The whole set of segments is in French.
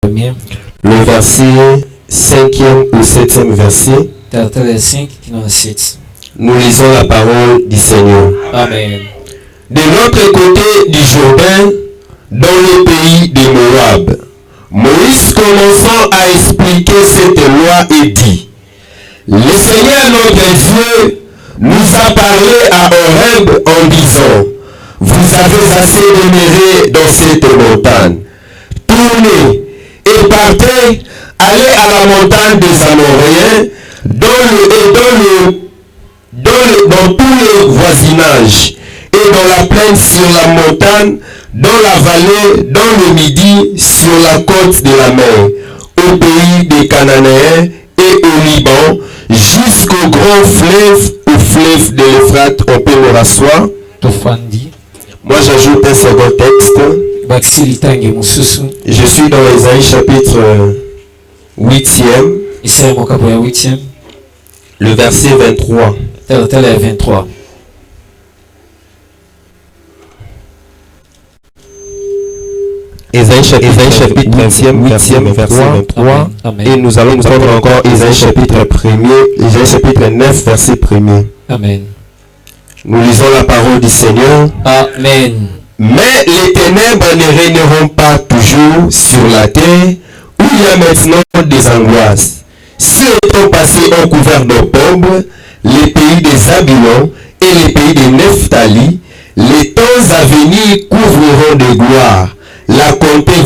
Le verset 5e ou 7e verset. Nous lisons la parole du Seigneur. Amen. De l'autre côté du Jourdain, dans le pays de Moab, Moïse commençant à expliquer cette loi et dit: Le Seigneur notre Dieu nous a parlé à Horeb en disant: Vous avez assez demeuré dans cette montagne. Tournez et partez, allez à la montagne des Amoréens, dans tout le voisinage, et dans la plaine sur la montagne, dans la vallée, dans le midi, sur la côte de la mer, au pays des Cananéens et au Liban, jusqu'au grand fleuve, au fleuve de l'Euphrate. On peut le rasseoir. Moi j'ajoute un second texte. Je suis dans Ésaïe chapitre 8e. Le verset 23. Ésaïe chapitre 8e, verset 23. Et nous allons prendre encore Ésaïe chapitre 1er, Ésaïe chapitre 9, verset 1er. Amen. Nous lisons la parole du Seigneur. Amen. Mais les ténèbres ne régneront pas toujours sur la terre, où il y a maintenant des angoisses. Si étant passés en couvert d'opprobre, les pays des Zabulon et les pays de Nephtali, les temps à venir couvriront de gloire la contrée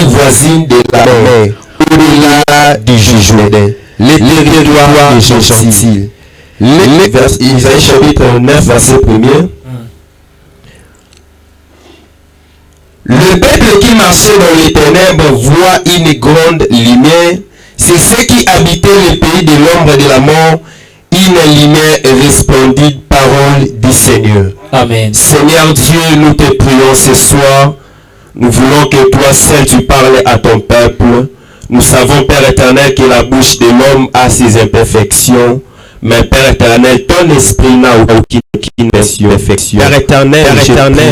voisine de la mer, au-delà du jugement, les territoires des gentils. Isaïe chapitre 9, verset 1er. Le peuple qui marchait dans les ténèbres voit une grande lumière. C'est ceux qui habitaient le pays de l'ombre de la mort, une lumière resplendide, parole du Seigneur. Amen. Seigneur Dieu, nous te prions ce soir. Nous voulons que toi seul tu parles à ton peuple. Nous savons, Père éternel, que la bouche de l'homme a ses imperfections. Mais Père éternel, ton esprit n'a aucune imperfection. Père éternel,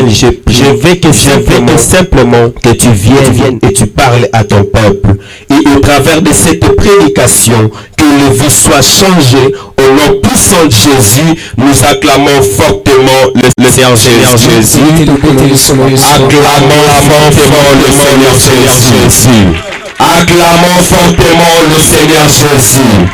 je veux que simplement que tu viennes et tu parles à ton peuple. Et au travers de cette prédication, que le vie soit changé. Au nom puissant de Jésus, nous acclamons fortement le Seigneur Jésus. Acclamons fortement le Seigneur Jésus. Acclamons fortement le Seigneur Jésus.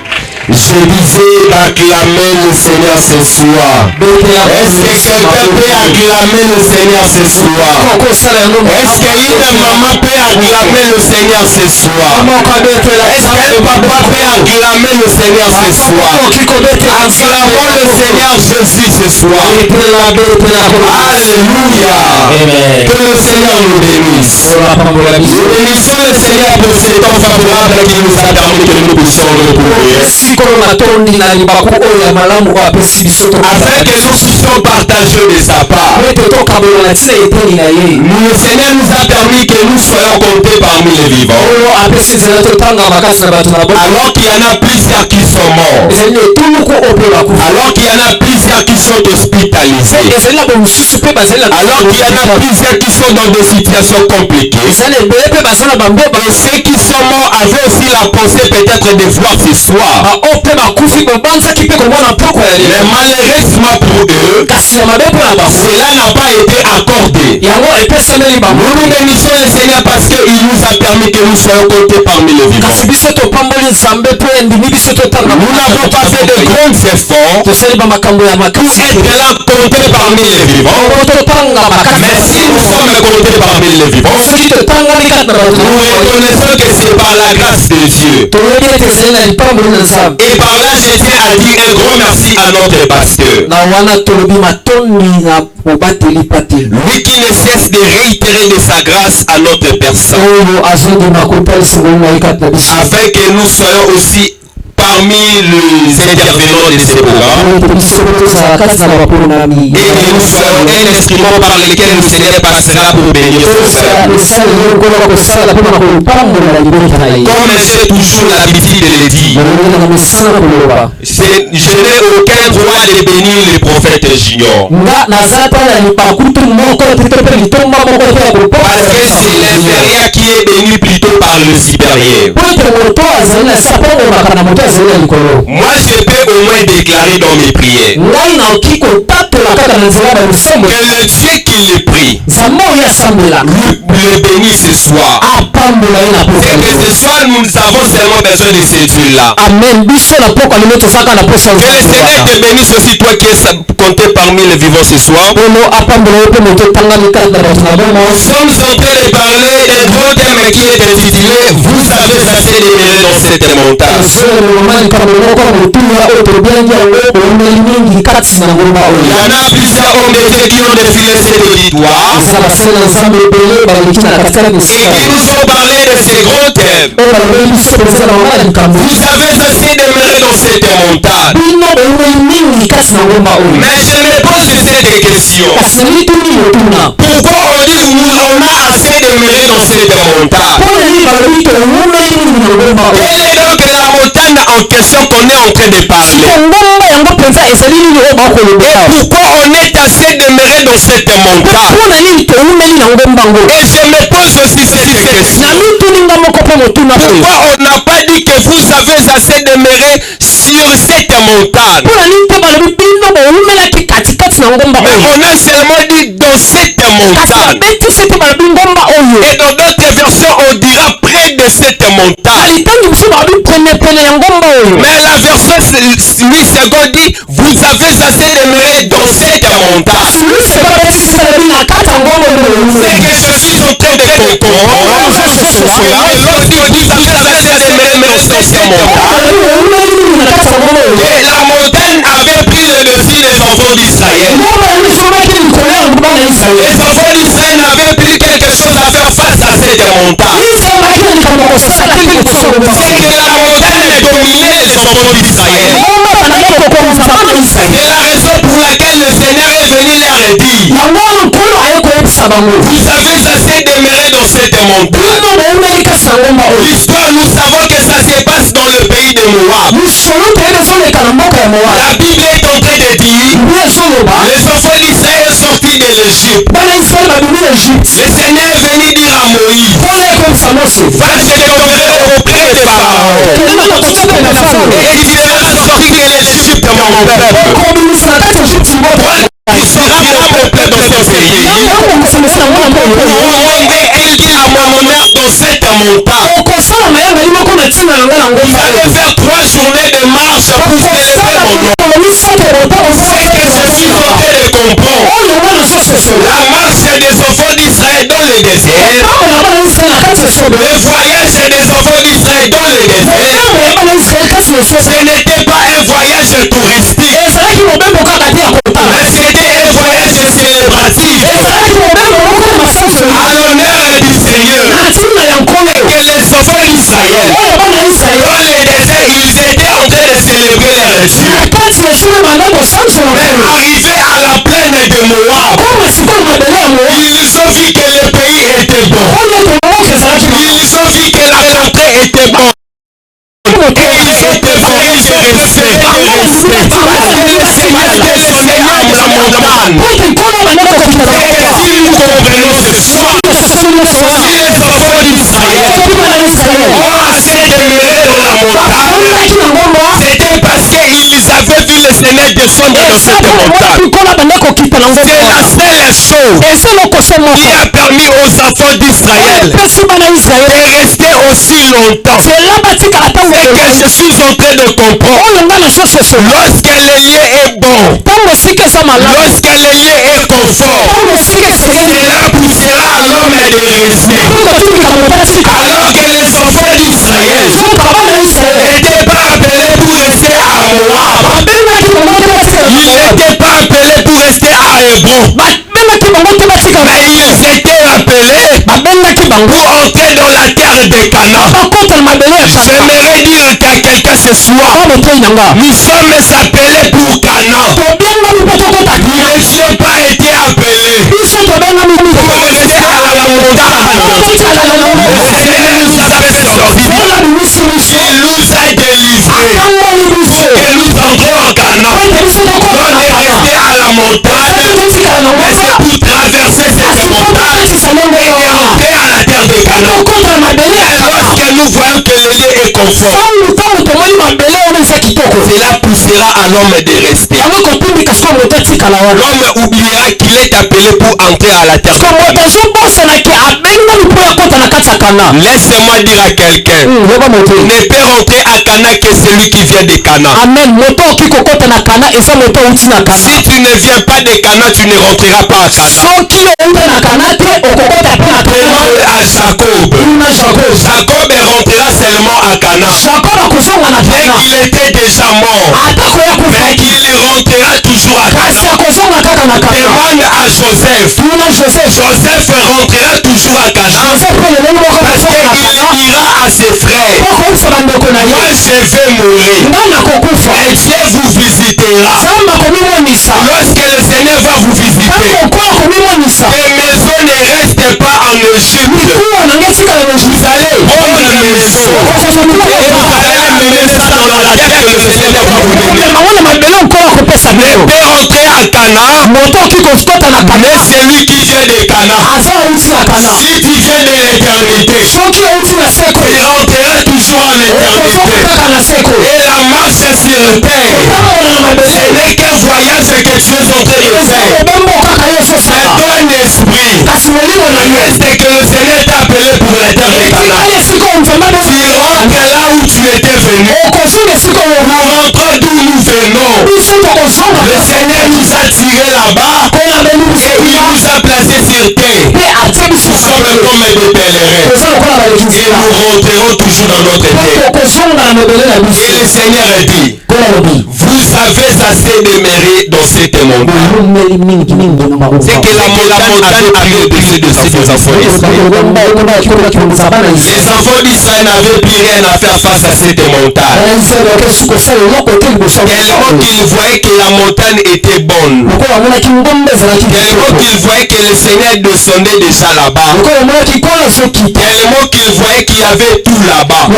Je disais d'acclamer le Seigneur ce soir. Est-ce que quelqu'un peut acclamer le Seigneur ce soir? Est-ce qu'une maman peut acclamer le Seigneur ce soir? Est-ce qu'un papa peut acclamer le Seigneur ce soir? Acclamons le Seigneur Jésus ce soir. Alléluia. Que le Seigneur nous bénisse. Nous bénissons le Seigneur pour ce temps favorable qui nous a permis que nous puissions retrouver. Afin que nous puissions partager de sa part. Le Seigneur nous a permis que nous soyons comptés parmi les vivants. Alors qu'il y en a plusieurs qui sont morts. Alors qu'il y en a plusieurs qui sont hospitalisés. Alors qu'il y en a plusieurs qui sont dans des situations compliquées. Et ceux qui sont morts avaient aussi la pensée peut-être de voir ce soir. Mais malheureusement pour eux, cela n'a pas été accordé. Nous nous bénissons le Seigneur parce qu'il nous a permis que nous soyons comptés parmi les vivants. Nous n'avons pas fait de grands efforts pour être là comptés parmi les vivants. Mais si nous sommes comptés parmi les vivants, nous reconnaissons que c'est par la grâce de Dieu. Et par là, je tiens à dire un grand merci à notre pasteur. Lui qui ne cesse de réitérer de sa grâce à notre personne. Afin que nous soyons aussi parmi les intervenants de ce programme. Et nous serons un instrument par lequel le Seigneur passera pour bénir ce frère. Comme j'ai toujours l'habitude de le dire, je n'ai aucun droit de bénir les prophètes juniors. Parce que c'est l'inférieur qui est béni plutôt par le supérieur. Moi, je peux au moins déclarer dans mes prières que le Dieu qui le prie le bénit ce soir. C'est que ce soir nous avons seulement besoin de ce Dieu-là. Amen. Que le Seigneur te bénisse aussi, toi qui es compté parmi les vivants ce soir. Nous sommes en train de parler d'un gros thème qui est intitulé Vous avez assez demeurer dans cette montagne. Il y en a plusieurs hommes de Dieu qui ont défilé cet auditoire et qui nous ont parlé de ces grands thèmes. Vous avez assez demeurer dans cette montagne. Mais je me pose cette question. Pourquoi on dit on a assez demeurer dans cette montagne? Quelle est donc la montagne en question qu'on est en train de parler? Et pourquoi on est assez demeuré dans cette montagne? Et je me pose aussi cette question. Pourquoi on n'a pas dit que vous avez assez demeuré sur cette montagne? Mais on a seulement dit dans cette montagne. Et dans d'autres versions on dira près de cette montagne. Mais la version 8 secondes dit vous avez assez demeuré dans cette montagne. C'est que je suis en train de comprendre. Et lorsque vous avez assez demeuré dans cette montagne, et la montagne avait pris le dessus des enfants d'Israël. Les enfants d'Israël avaient pris quelque chose à faire face à cette montagne. C'est que la montagne dominait les enfants d'Israël. C'est la raison pour laquelle le Seigneur est venu leur dire vous avez assez demeuré dans cette montagne. L'histoire, nous savons que ça se passe dans le pays de Moab. La Bible est en train de dire les enfants d'Israël sortis de l'Égypte. Le Seigneur est venu dire à Moïse va se demeurer auprès de Pharaon et il dira sortir de l'Égypte mon peuple. Il sera mon peuple dans ce pays. Pour rendre aigle à mon honneur dans cette montagne. Vous allez faire 3 journées de marche pour célébrer mon nom. C'est que je suis en train de comprendre. La marche des enfants d'Israël dans le désert. Le voyage des enfants d'Israël dans le désert. Ce n'était pas un voyage touristique. Mais c'était un voyage célébratif. À l'honneur du Seigneur. Que les enfants d'Israël dans le désert, ils étaient en train de célébrer leur Dieu. Mais arrivé à la plaine de Moab, ils ont vu que le pays était bon. Ils ont vu que la santé était bonne. Et ils étaient venus de respect. Parce que le Seigneur t'a laissé à la montagne. Et si nous comprenons ce soir, si les enfants d'Israël ont assez demeuré dans la montagne, c'était parce qu'ils avaient vu le Seigneur descendre dans cette montagne. C'est la seule chose qui a permis aux enfants d'Israël de rester aussi longtemps. C'est que je suis en train de comprendre. Lorsque le lieu est bon, lorsque le lieu est confort, cela poussera à l'homme de rester. Alors que les enfants d'Israël n'étaient pas appelés pour rester à Moab. Ils n'étaient pas appelés pour rester à Hébron. Mais ils étaient appelés pour entrer dans la terre de Canaan. J'aimerais dire à quelqu'un ce soir, nous sommes appelés pour Canaan. Nous n'étions pas été appelés pour rester à la montagne. Le Seigneur nous a fait sortir. Il nous a délivrés pour que nous entrions en Canaan. On est resté à la montagne, mais c'est pour traverser cette montagne et entrer à la terre de Canaan. Lorsque nous voyons que le lieu est confort, cela poussera à l'homme de rester. L'homme oubliera qu'il est appelé pour entrer à la terre de Canaan. Laisse-moi dire à quelqu'un, ne peut rentrer à Canaan que celui qui vient de Canaan. Si tu ne viens pas de Canaan, tu ne rentreras pas à Canaan. Demande à Jacob. Jacob rentrera seulement à Canaan. Dès qu'il était déjà mort, mais il rentrera toujours à Canaan. Demande à Joseph. Joseph rentrera toujours à Canaan parce qu'il ira à ses frères. Moi je vais mourir et Dieu vous visitera. Lorsque le Seigneur va vous visiter, les maisons ne restent pas en Égypte. Vous allez prendre une maison et vous allez mener ça dans la terre que le Seigneur va vous donner. Ne peut rentrer à Canaan, mais celui qui vient de Canaan. Si tu viens de l'éternité, tu rentreras toujours en éternité. Et la marche sur terre, ce n'est qu'un voyage que tu es en train de faire. Mais ton esprit reste que le Seigneur t'a appelé pour la terre de Canaan. Tu rentres là où tu étais venu. Nous rentrons d'où nous venons. Le Seigneur nous a tirés là-bas et il nous a placés sur terre. Nous sommes comme des pèlerins et nous rentrerons toujours dans notre terre. Et le Seigneur a dit, vous avez assez demeuré dans cette montagne. C'est que la montagne avait brisé de ses enfants d'Israël. Les enfants d'Israël n'avaient plus rien à faire face à cette montagne. Tellement qu'ils voyaient que la montagne était bonne. Tellement qu'ils voyaient que le Seigneur descendait déjà là-bas. Tellement qu'ils voyaient qu'il y avait tout là-bas.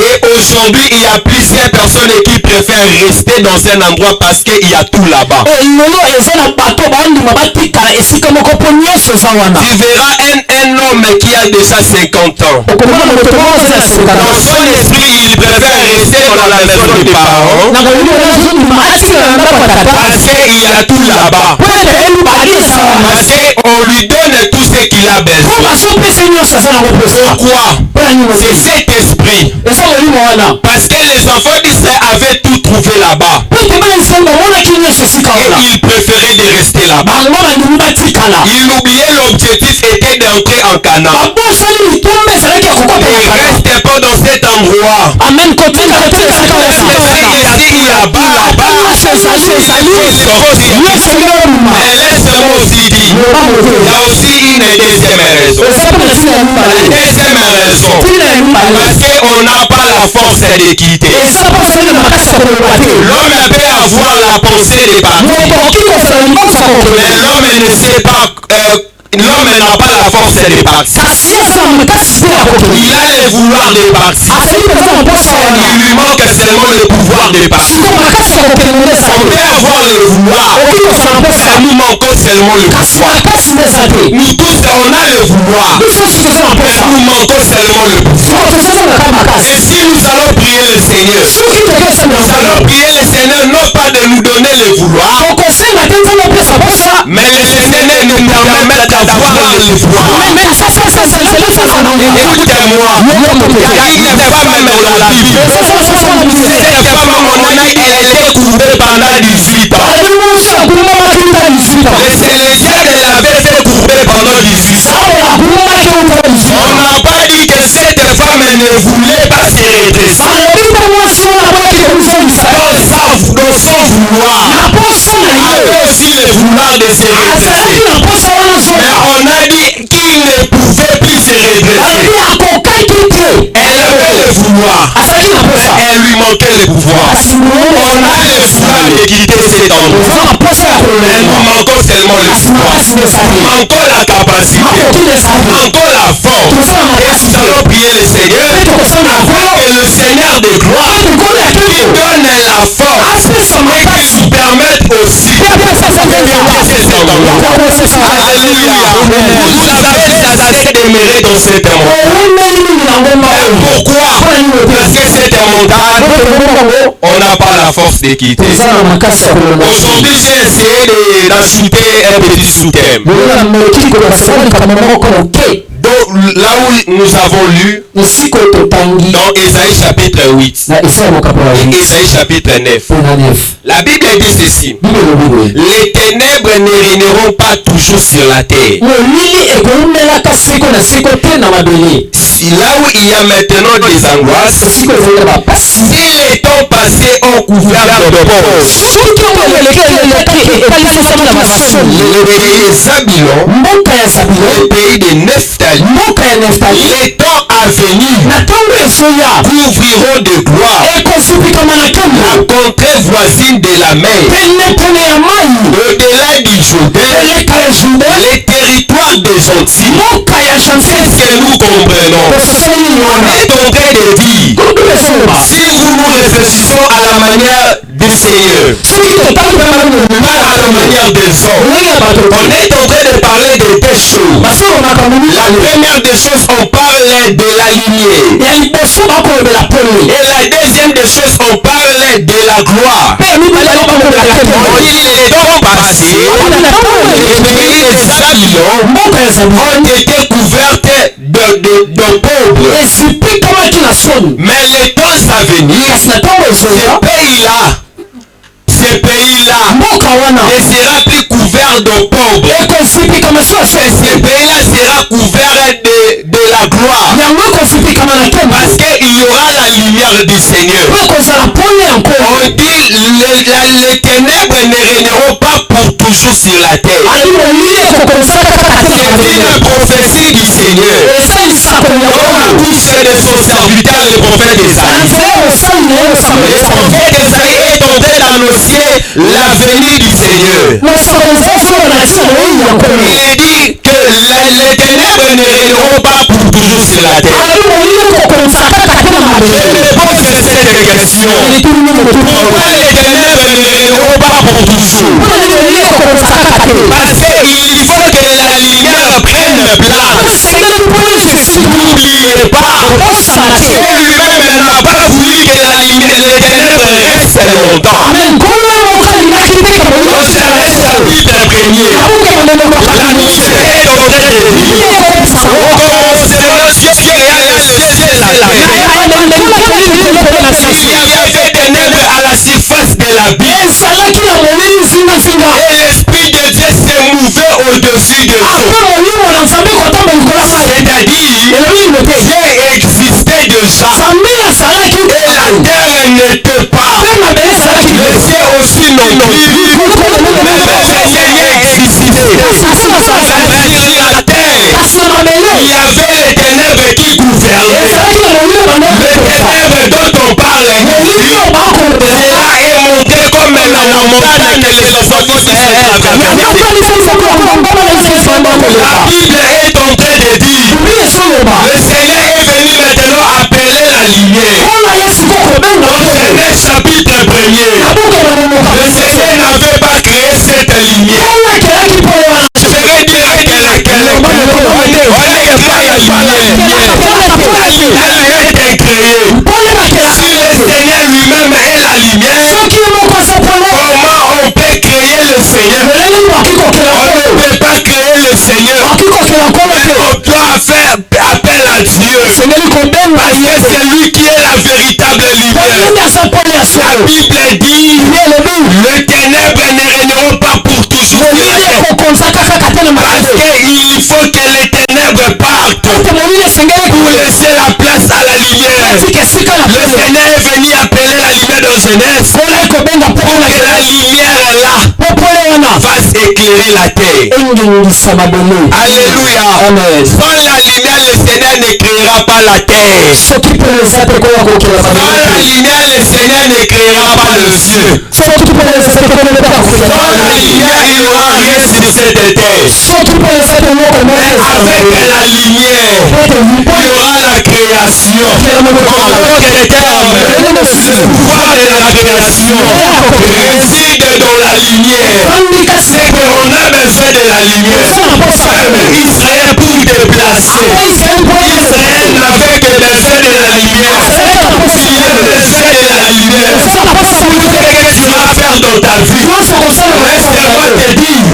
Et aujourd'hui, il y a plusieurs personnes qui préfèrent rester dans un endroit parce qu'il y a tout là-bas. Tu verras un homme qui a déjà 50 ans. Dans son esprit, il préfère rester dans la maison des parents parce qu'il y a tout là-bas. Parce qu'on lui donne tout ce qu'il a besoin. Pourquoi? C'est cet esprit. Parce que les enfants d'Israël avaient tout trouvé là-bas. Et ils préféraient de rester là-bas. Ils oubliaient l'objectif était d'entrer en Canaan. Ne restez pas dans cet endroit. Ici là-bas, mais laisse-moi aussi dire, il y a aussi une deuxième raison. La deuxième raison, parce qu'on n'a pas la force de quitter. L'homme peut avoir la pensée de partir, mais l'homme ne sait pas. L'homme n'a pas la force de partir. Il a le vouloir de partir. Il lui manque seulement le pouvoir de partir. On peut avoir le vouloir, mais nous manquons seulement le pouvoir. Nous tous on a le vouloir, mais nous manquons seulement le pouvoir. Et si nous allons prier le Seigneur, nous allons prier le Seigneur non pas de nous donner le vouloir, mais le Seigneur nous permet d'avoir le pouvoir. Écoutez-moi, il y a une femme dans la Bible. Cette femme, à mon avis, elle était courbée pendant 18 ans. Le Seigneur l'avait fait courber pendant 18 ans. On n'a pas dit que cette femme ne voulait pas se redresser. Dans son vouloir, elle avait aussi le vouloir de se redresser. Mais on a dit qu'il ne pouvait plus se redresser. Elle avait le vouloir. elle lui manquait le pouvoir. On a l'espoir de quitter cet endroit, mais nous manquons seulement l'espoir. Nous manquons la capacité, encore la force. Et nous allons prier le Seigneur afin que le Seigneur de gloire qui donne la force puisse nous permettre aussi de quitter cet endroit. Alléluia. Vous avez assez demeuré dans cet endroit. Pourquoi? Parce que cette montagne, on n'a pas la force de quitter. Aujourd'hui, j'ai essayé d'ajouter un petit sous-thème. Donc, là où nous avons lu dans Ésaïe chapitre 8 et Ésaïe chapitre 9, la Bible dit ceci: les ténèbres ne régneront pas toujours sur la terre. Là où il y a maintenant des angoisses, si les temps passés ont couvert de pauvres, le pays Zabilon, le pays de Nephtali, les temps à venir couvriront de gloire la contrée voisine de la mer, au-delà du Jourdain, les territoires des gentils. Qu'est-ce que nous comprenons? On est en train de dire, si nous réfléchissons à la manière du Seigneur, pas à la manière des hommes, on est en train de parler de deux choses. La première des choses, on parle de la lumière. Et la deuxième des choses, on parle de la gloire. On dit les temps passés, les pays des Zabilon ont été couvertes de pauvres. Mais les temps à venir, ces pays-là ne sera plus couvert de pauvres. Et ces pays-là sera couvert de la gloire. Parce qu'il y aura la lumière du Seigneur. On dit les ténèbres ne régneront pas pour toujours sur la terre. C'est une prophétie du Seigneur. Dans la bouche de son serviteur, le prophète Esaïe. Le prophète Esaïe est en train d'annoncer la venue du Seigneur. Il dit que les ténèbres ne régneront pas pour toujours sur la terre. Je me pose cette question. Pourquoi les ténèbres ne régneront pas pour toujours? Parce qu'il faut que la lumière prenne place. N'oubliez pas, Dieu lui-même n'a pas voulu que les ténèbres restent longtemps. Dans Genèse chapitre 1er, la Bible est en train de dire, au commencement Dieu créa le ciel et la terre. Il y avait des ténèbres à la surface de l'abîme. Et l'Esprit de Dieu se mouvait au-dessus de l'eau. C'est-à-dire, Dieu existait déjà. Et la terre n'était pas. Le ciel aussi non plus. Même le Seigneur existait. C'est-à-dire la terre. Il y avait les ténèbres qui gouvernaient. Les ténèbres dont on parle ici, cela est montré comme la montagne que les enfants d'Israël avaient. La Bible est en train de dire, le Seigneur est venu maintenant appeler la lumière. Dans Genèse chapitre 1er, le Seigneur n'avait pas créé cette lumière. Je vais dire qu'elle est créée. Voilà pourquoi la lumière. Elle a été créée. Si le Seigneur lui-même est la lumière, comment on peut créer le Seigneur? On ne peut pas créer le Seigneur. Mais on doit faire appel à Dieu. Parce que c'est lui qui est la véritable lumière. La Bible dit, les ténèbres ne régneront pas pour toujours. Parce qu'il faut que les ténèbres partent pour laisser la place à la lumière. Le Seigneur est venu appeler la lumière de Genèse pour que la lumière là fasse éclairer la terre. Alléluia. Sans la lumière, le Seigneur ne créera pas la terre. Sans la lumière, le Seigneur ne créera pas le ciel. Sans la lumière, il n'y aura rien sur cette terre. Mais avec la lumière, il y aura la création. Donc les termes, le pouvoir de la création réside dans la lumière. C'est qu'on a besoin de la lumière. Israël pour déplacer. Israël n'avait que besoin de la lumière. Il a besoin de la lumière. Pour dire que tu vas faire dans ta vie. Laisse-moi te dire.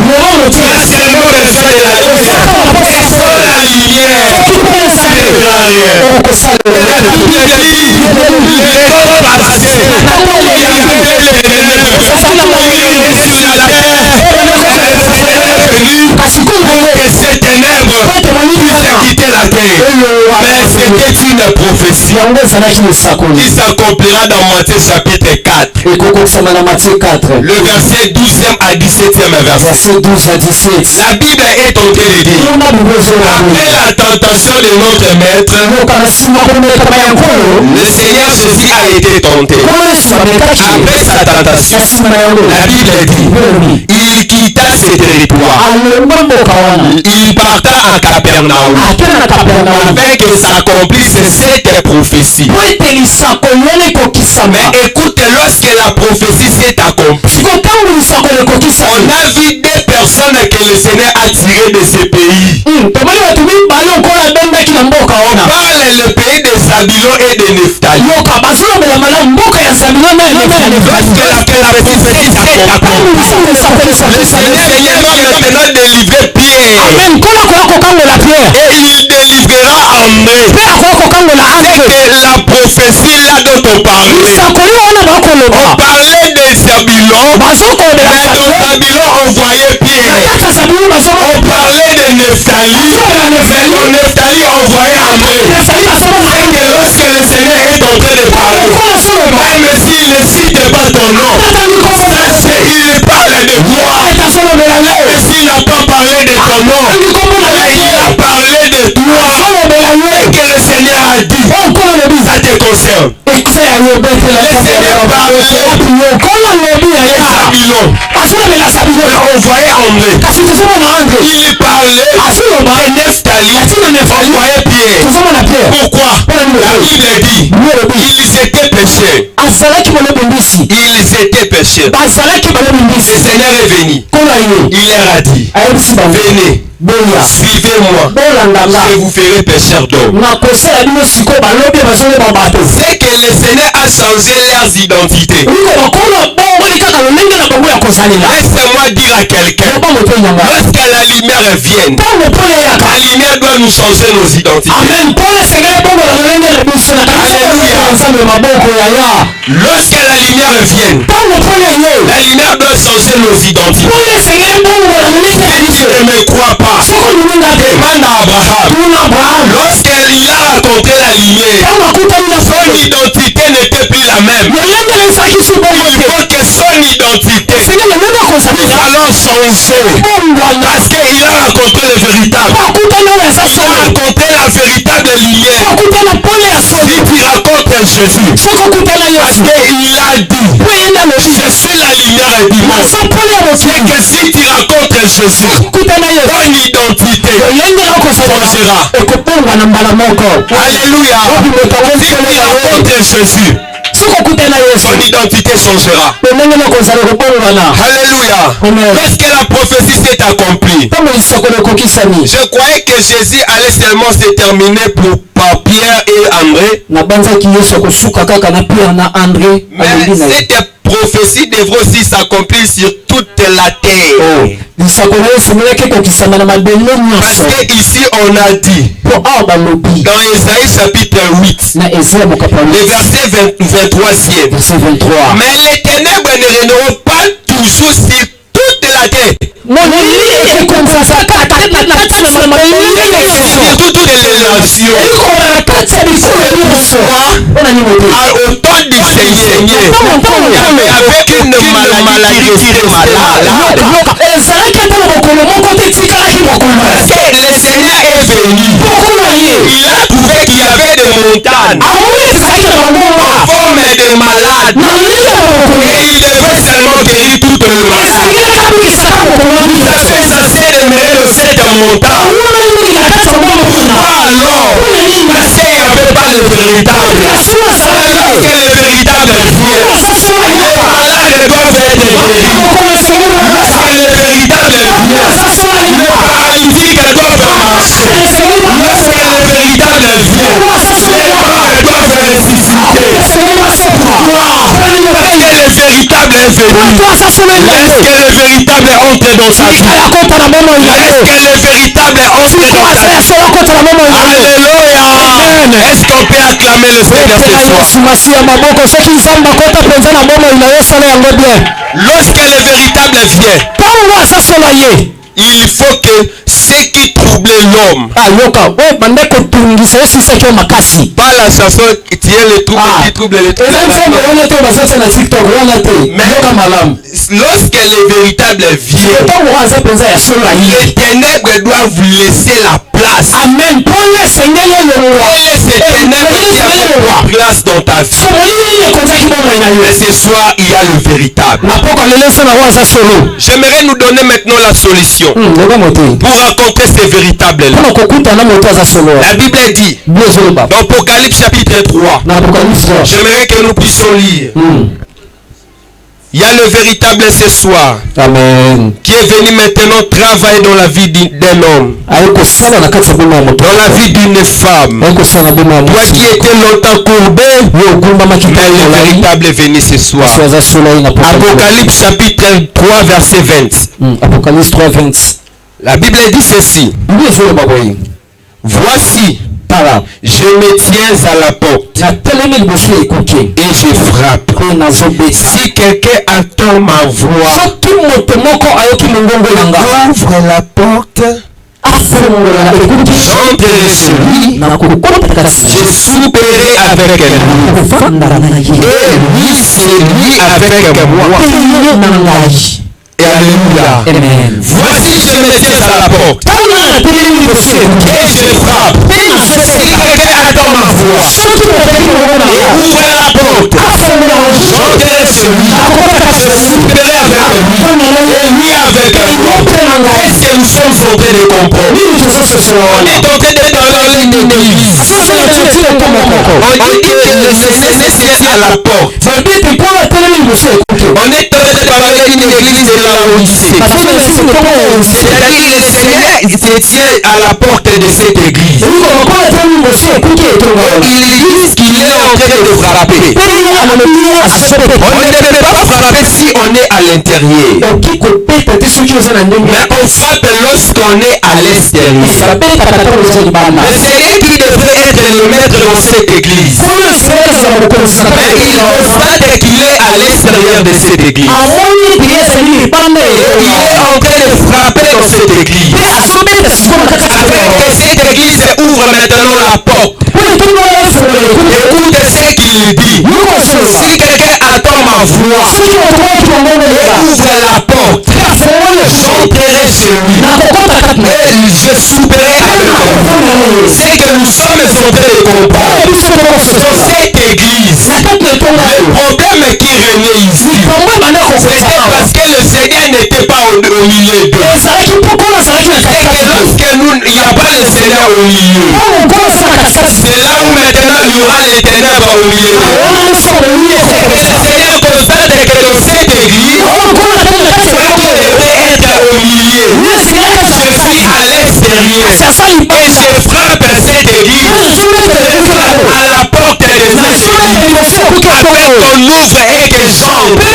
Tu as seulement besoin de la lumière. Sans la lumière, tu ne feras rien. La Bible dit, les jours passés, il y avait les ténèbres sur la terre. Le Seigneur est venu que ces ténèbres puissent quitter la terre. Mais c'était une prophétie qui s'accomplira dans Matthieu chapitre 4. Le verset 12e à 17e verset. La Bible est en train de dire, après la tentation de notre maître, le Seigneur Jésus a été tenté. Après sa tentation, la Bible dit, il quitta ses territoires. Il parta à Capernaum afin que s'accomplisse cette prophétie. Mais écoute, lorsque la prophétie s'est accomplie, on a vu des personnes que le Seigneur a tirées de ce pays. Parle le pays de Zabulon et de Nephtali. Lorsque la prophétie s'est accomplie, le Seigneur va maintenant délivrer Pierre. Et il délivrera André. C'est la prophétie là dont on parlait. On parlait de Zabulon. Mais dans Zabulon on voyait Pierre. On parlait de Nephtali. Mais dans Nephtali on voyait André. C'est que lorsque le Seigneur est en train de parler, même s'il ne cite pas ton nom, sache qu'il parle de toi. Même s'il n'a pas parlé de ton nom, il a parlé de toi. Et que le Seigneur a dit, ça te concerne. Le Seigneur parlait à Zabulon. On voyait André. Il parlait de Nephtali. On voyait Pierre. Pourquoi? La Bible dit, ils étaient pécheurs. Ils étaient pécheurs. Le Seigneur est venu. Il leur a dit, venez, suivez-moi, je vous ferai pécheurs d'hommes. C'est que le Seigneur a changé leurs identités. Laisse-moi dire à quelqu'un, lorsque la lumière vienne, la lumière doit nous changer nos identités. Lorsque la lumière vienne, la lumière doit changer nos identités. Si tu ne me crois pas, demande à Abraham. Lorsqu'il a rencontré la lumière, son identité n'était plus la même. Il faut que son identité puisse alors changer. Parce qu'il a rencontré le véritable. Il a rencontré la véritable lumière. Si tu rencontres Jésus, parce qu'il a dit, je suis la lumière du monde. C'est que si tu rencontres Jésus, ton identité changera. Alléluia. Si tu rencontres Jésus, son identité changera. Alléluia. Lorsque la prophétie s'est accomplie, je croyais que Jésus allait seulement se terminer par Pierre et André. Mais cette prophétie devrait aussi s'accomplir sur toute la terre. Parce que ici on a dit dans Ésaïe chapitre 8, le verset 23e, mais les ténèbres ne régneront pas toujours sur toute la terre. Sur toutes les nations. Au temps du Seigneur, il y avait une maladie qui restait malade. Le Seigneur est venu. il a trouvé qu'il y avait des montagnes en forme de malades. Et il devait seulement guérir toutes les malades. Tout à fait censé demeurer de cette montagne. Pourquoi alors? Parce qu'il n'y avait pas de véritable. Alors que le véritable vient, les malades doivent être guéris. Lorsque le véritable vient, les paralytiques doivent marcher. Lorsque le véritable vient, les morts doivent ressusciter. Pourquoi? Parce que le véritable est venu. Lorsque le véritable entre dans sa vie, lorsque le véritable entre dans sa vie, alléluia. Est-ce qu'on peut acclamer le Seigneur ce soir? Lorsque le véritable vient, il faut que ce qui trouble l'homme, pas la chanson qui est le trouble qui trouble les troubles, mais lorsque le véritable vient, les ténèbres doivent laisser la place. Amen. Pour les ténèbres qui avaient place dans ta vie, mais ce soir il y a le véritable. J'aimerais nous donner maintenant la solution pour rencontrer ces véritables là. La Bible dit dans Apocalypse chapitre 3, j'aimerais que nous puissions lire. Il y a le véritable ce soir. Amen. Qui est venu maintenant travailler dans la vie d'un homme, dans la vie d'une femme. Toi qui étais longtemps courbé, mais le véritable est venu ce soir. Apocalypse chapitre 3 verset 20. Apocalypse 3 20. La Bible dit ceci. Voici, je me tiens à la porte et je frappe. Si quelqu'un entend ma voix, ouvre la porte, j'entrerai chez lui, je souperai avec lui et lui c'est lui avec moi. Alléluia. Amen. Voici je me tiens à la porte et je frappe. Si quelqu'un entend ma voix, ouvre la porte, j'entrerai chez lui, je souperai avec lui et lui avec moi. Est-ce que nous sommes en train de comprendre? On est en train de parler d'une église. On dit que le Seigneur se tient à la porte. On est en train de parler d'une église de la Odyssée. C'est-à-dire le Seigneur se tient à la porte de cette église. Il dit qu'il est en train de frapper. On ne peut pas frapper si on est à l'intérieur. Mais on frappe lorsqu'on est à l'extérieur. Le Seigneur qui devrait être le maître dans cette église, mais il constate qu'il est à l'extérieur de cette église. Il est en train de frapper dans cette église. Après que cette église ouvre maintenant la porte, écoute ce qu'il dit. Si quelqu'un attend ma voix et ouvre la porte, j'entrerai chez lui et je souperai avec lui. C'est que nous sommes en train de comprendre dans cette église. Le problème qui renaît ici, c'était parce que le Seigneur n'était pas au milieu d'eux. Et que lorsque il n'y a pas le Seigneur au milieu, c'est là où maintenant il y aura les ténèbres au milieu d'eux. C'est que le Seigneur constate que dans cette église, moi qui devrais être au milieu, je suis à l'extérieur et je frappe cette église. Je frappe à la porte de cette église afin qu'on ouvre et que j'entre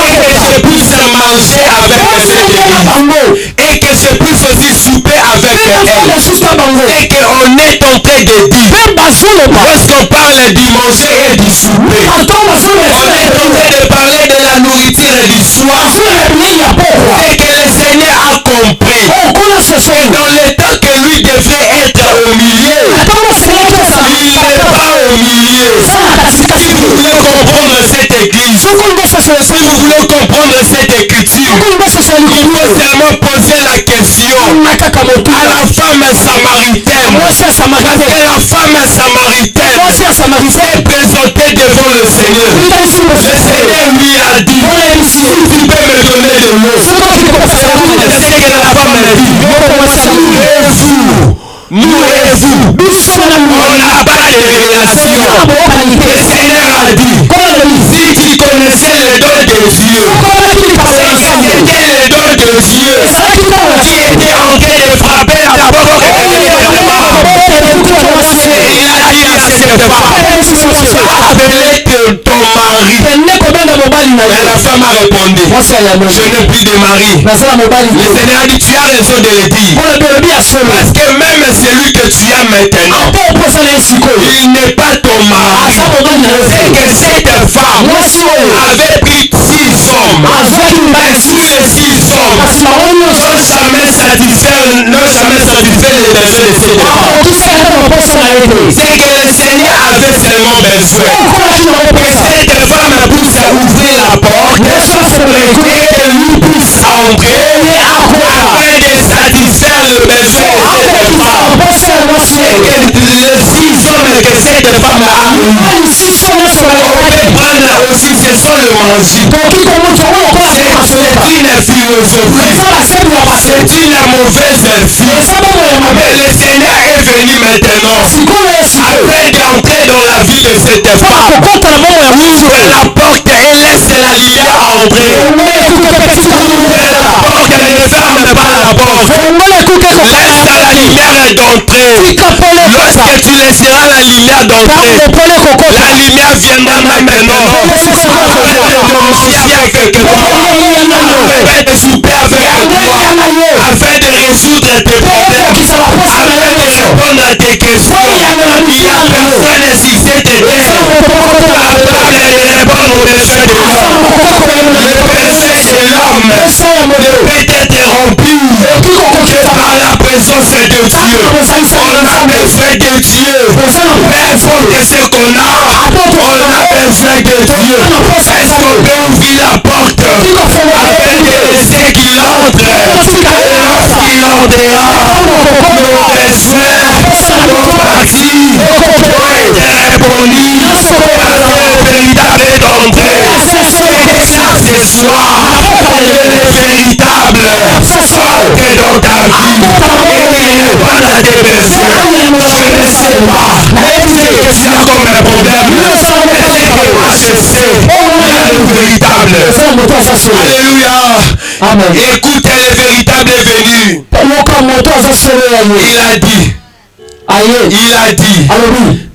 et que je puisse manger avec cette église et que je puisse aussi souper avec elle. Et qu'on est en train de dire, lorsqu'on parle du manger et du souper, on est en train de parler de la nourriture et du soir. Et que le Seigneur a compris que dans le temps que lui devrait être au milieu, il n'est pas au milieu. Si vous voulez comprendre cette église, si vous voulez comprendre cette écriture, il faut seulement poser la question à la femme samaritaine. Parce que la femme samaritaine s'est présentée devant le Seigneur. Le Seigneur lui a dit, si tu peux me donner de l'eau. C'est ce que la femme a dit. Nous et vous, on n'a pas de révélation. Le Seigneur a dit, si tu connaissais les dons de Dieu, c'était les dons de Dieu qui étaient en train de frapper à la porte de il a dit à cette femme, appelez ton mari. Mais la femme a répondu, je n'ai plus de mari. Le Seigneur a dit, tu as raison de le dire. Parce que même celui que tu as maintenant, il n'est pas ton mari. C'est que cette femme avait pris 6 hommes. Et sur les 6 hommes, n'ont jamais satisfait les besoins de ces femmes. C'est que le Seigneur avait seulement besoin que cette femme puisse ouvrir la porte et que lui puisse entrer afin de satisfaire le besoin de cette femme. Et que les 6 hommes que cette femme a prendre aussi, ce sont le manger. C'est une philosophie. C'est une mauvaise vie. Mais le Seigneur est venu maintenant afin d'entrer dans la vie de cette femme. Ouvre la porte et laisse la lumière entrer. Ouvre la porte et ne ferme pas la porte. Laisse la lumière d'entrer. Lorsque tu laisseras la lumière d'entrer, la lumière viendra maintenant. Afin de quelque part, afin de souper avec toi, afin de résoudre tes problèmes, afin de répondre à tes questions. Il n'y a personne sur cette terre capable de répondre aux besoins de l'homme. Le besoin de l'homme ne peut être rempli que par la présence de Dieu. On a besoin de Dieu. Peu importe ce qu'on a, on a besoin de Dieu. Est-ce qu'on peut ouvrir la porte afin de laisser qu'il entre? Et lorsqu'il entrera, nos besoins, nos parties vont être répondus par le véritable d'entrée. Et ça, ce soir, le véritable entre dans ta vie et répondre à tes besoins. Je ne sais pas ce que tu as comme un problème, mais c'est que moi je sais, il y a le véritable. Alléluia. Amen. Écoute, le véritable est venu. Il a dit,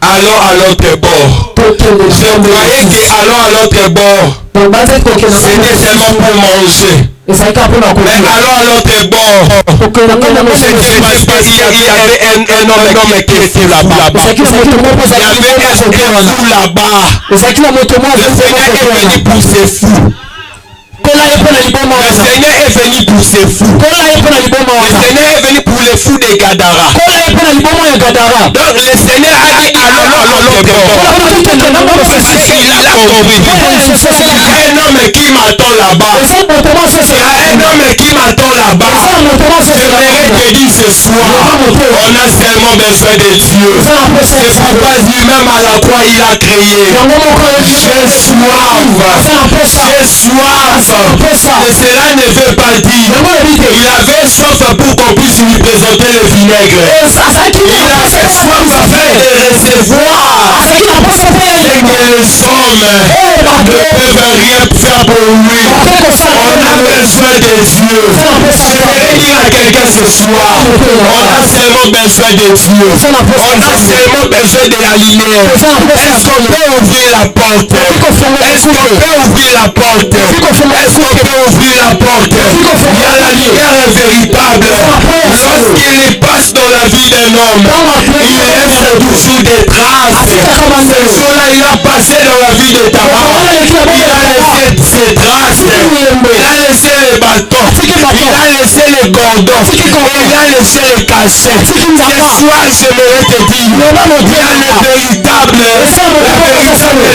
allons à l'autre bord. Je croyais que allons à l'autre bord, c'était seulement pour manger. Mais allons à l'autre bord. Il y avait un homme qui était là-bas. Il y avait un fou là-bas. Le Seigneur est venu pour ces fous. Le Seigneur est venu pour ces fous. Le Seigneur est venu pour les fous de Gadara. Donc le Seigneur a dit allons à l'autre bord. Parce qu'il a compris. Il y a un homme qui m'attend là-bas. Il y a un homme qui m'attend là-bas. J'aimerais te dire ce soir, on a seulement besoin de Dieu. C'est pourquoi lui-même à la croix il a crié, j'ai soif. J'ai soif. Mais cela ne veut pas dire il avait soif pour qu'on puisse lui présenter le vinaigre. Il avait soif afin de recevoir ce que les hommes ne peuvent rien faire pour lui. On a besoin de Dieu. J'aimerais dire à quelqu'un ce soir, on a seulement besoin de Dieu. On a seulement besoin de la lumière. Est-ce qu'on peut ouvrir la porte? Est-ce qu'on peut ouvrir la porte? Est-ce qu'on peut ouvrir la porte? Il y a la lumière véritable. Lorsqu'il passe dans la vie d'un homme, il laisse toujours des traces. Ce jour-là, il a passé dans la vie de Tamar. Il a laissé ses traces. Il a laissé les bâtons. Il a laissé les cordons. Il a laissé les cachettes. Ce soir, j'aimerais te dire, il y a le véritable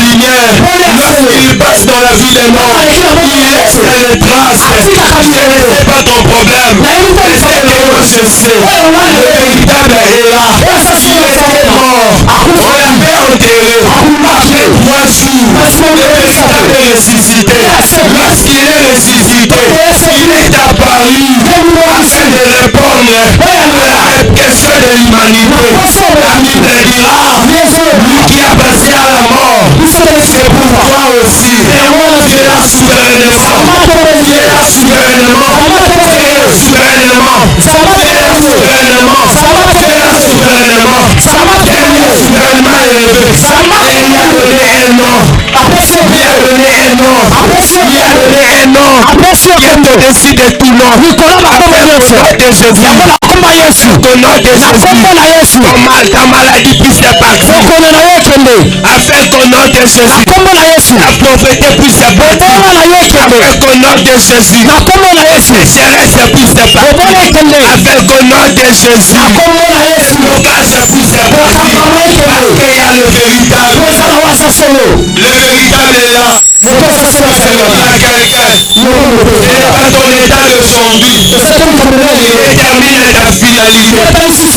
lumière. Lorsqu'il passe dans la vie d'un homme, il laisse les traces. Je ne sais pas ton problème. Mais c'est que cessé. Le véritable est là. Il était mort. On l'avait enterré. Après 3 jours, le véritable est ressuscité. Lorsqu'il est ressuscité, il est apparu afin de répondre à la question de l'humanité. La Bible dira, lui qui a passé à la mort, c'est pour toi aussi. Tu es là souverainement. Tu es là souverainement. Tu es là souverainement. Tu es là souverainement. Tu es là souverainement. Tu es là souverainement élevé. Et il a donné un nom. Il a donné un nom. Il a donné un nom qui est au-dessus de tout nom. De Jésus. Ton nom de Jésus. Ta maladie puisse te partir. Afin qu'au nom de Jésus, ta pauvreté puisse te partir. Afin qu'au nom de Jésus, ta sécheresse puisse te partir. Afin qu'au nom de Jésus, nos cases puissent te partir. Parce qu'il y a le véritable. Le véritable est là. Il y a quelqu'un. Ce n'est pas ton état de chambie qui détermine ta finalité.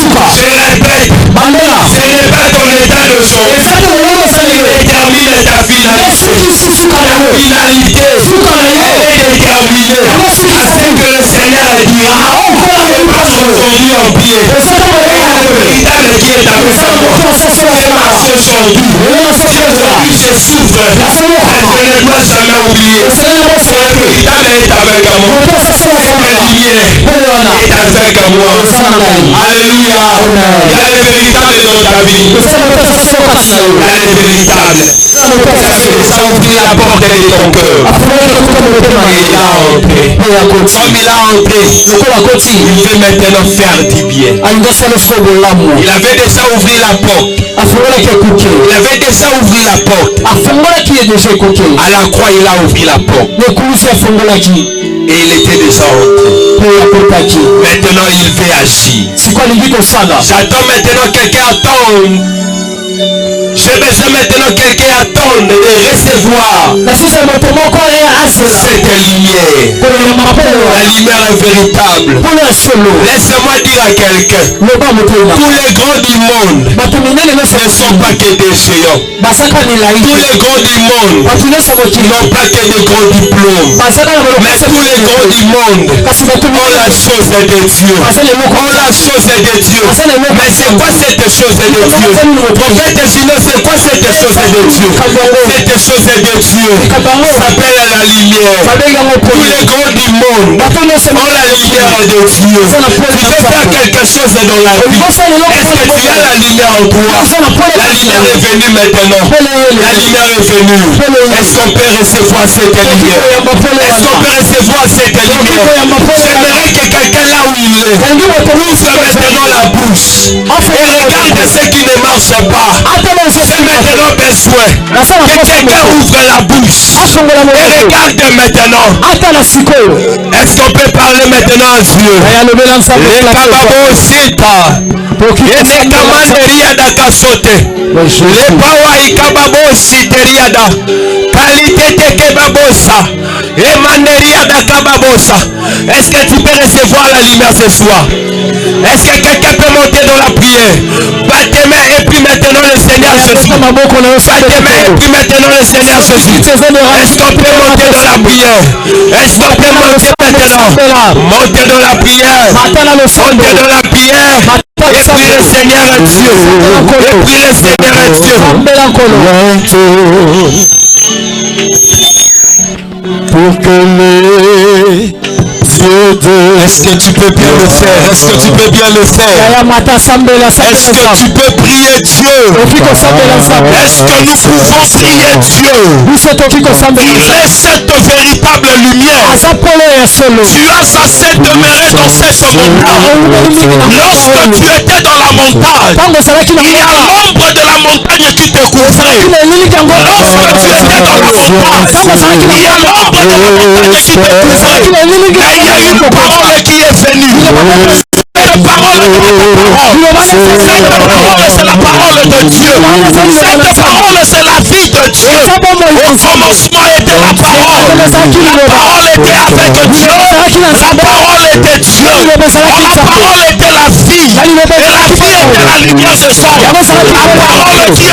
Je répète, ce n'est pas ton état de chambie qui détermine ta finalité. Ta finalité, elle est déterminée. Afin que le Seigneur dira, les marches sont mis en pied. Le véritable qui est avec moi. Les marches sont dues. Si aujourd'hui je souffre, je ne dois jamais oublier. Le véritable est avec moi. La lumière est avec moi. Alléluia. Il y a le véritable dans ta vie. Il y a le véritable. Il a fait déjà ouvrir la porte de ton cœur. Et il a entré. Comme il a entré, il veut maintenant faire du bien. Il avait déjà ouvert la porte. Il avait déjà ouvert la porte. À la croix, il a ouvert la porte. Et il était déjà entré. Maintenant, il veut agir. J'attends maintenant quelqu'un attendre. J'ai besoin maintenant quelqu'un attendre et recevoir cette lumière. La lumière véritable. Laisse-moi dire à quelqu'un, tous les grands du monde ne sont pas que des géants. Tous les grands du monde n'ont pas que des grands diplômes. Mais tous les grands du monde ont la chose de Dieu. Ont la chose de Dieu. Mais c'est quoi cette chose de Dieu? Prophète Gino, c'est quoi cette chose de Dieu? Cette chose de Dieu s'appelle la lumière. Tous les grands du monde ont la lumière de Dieu. Tu veux faire quelque chose dans la vie. Est-ce que tu as la lumière en toi? La lumière est venue maintenant. La lumière est venue. Est-ce qu'on peut recevoir cette lumière? Est-ce qu'on peut recevoir cette lumière? J'aimerais que quelqu'un là où il est ouvre maintenant la bouche et regarde ce qui ne marche pas. J'ai maintenant besoin que quelqu'un ouvre la bouche et regarde maintenant. Est-ce qu'on peut parler maintenant à Dieu? Les kababosita enekamanderiya dakasote les bawa ikababositériada kalitete kebabosa emanderia dakababosa. Est-ce que tu peux recevoir la lumière ce soir? Est-ce que quelqu'un peut monter dans la prière? Bat tes mains et puis maintenant le Seigneur Jésus. Bat tes mains et puis maintenant le Seigneur Jésus. Est-ce qu'on peut monter dans la prière? Est-ce qu'on peut monter maintenant? Monter dans la prière. Monter dans la prière. Et puis le Seigneur est Dieu. Et puis le Seigneur est Dieu. Pour que les yeux de... Est-ce que tu peux bien le faire? Est-ce que tu peux bien le faire? Est-ce que tu peux prier Dieu? Est-ce que nous pouvons prier Dieu? Il est cette véritable lumière. Tu as assez demeuré dans cette montagne. Lorsque tu étais dans la montagne, il y a l'ombre de la montagne qui te couvrait. Lorsque tu étais dans la montagne, il y a l'ombre de la montagne qui te couvrait. Mais il y a une parole qui est venue. Cette parole est ta parole. Cette parole c'est la parole de Dieu. Cette parole c'est la vie de Dieu. Au commencement était la parole. La parole était avec Dieu. La parole était Dieu. La parole était la vie. Et la vie était la lumière de son. La parole dit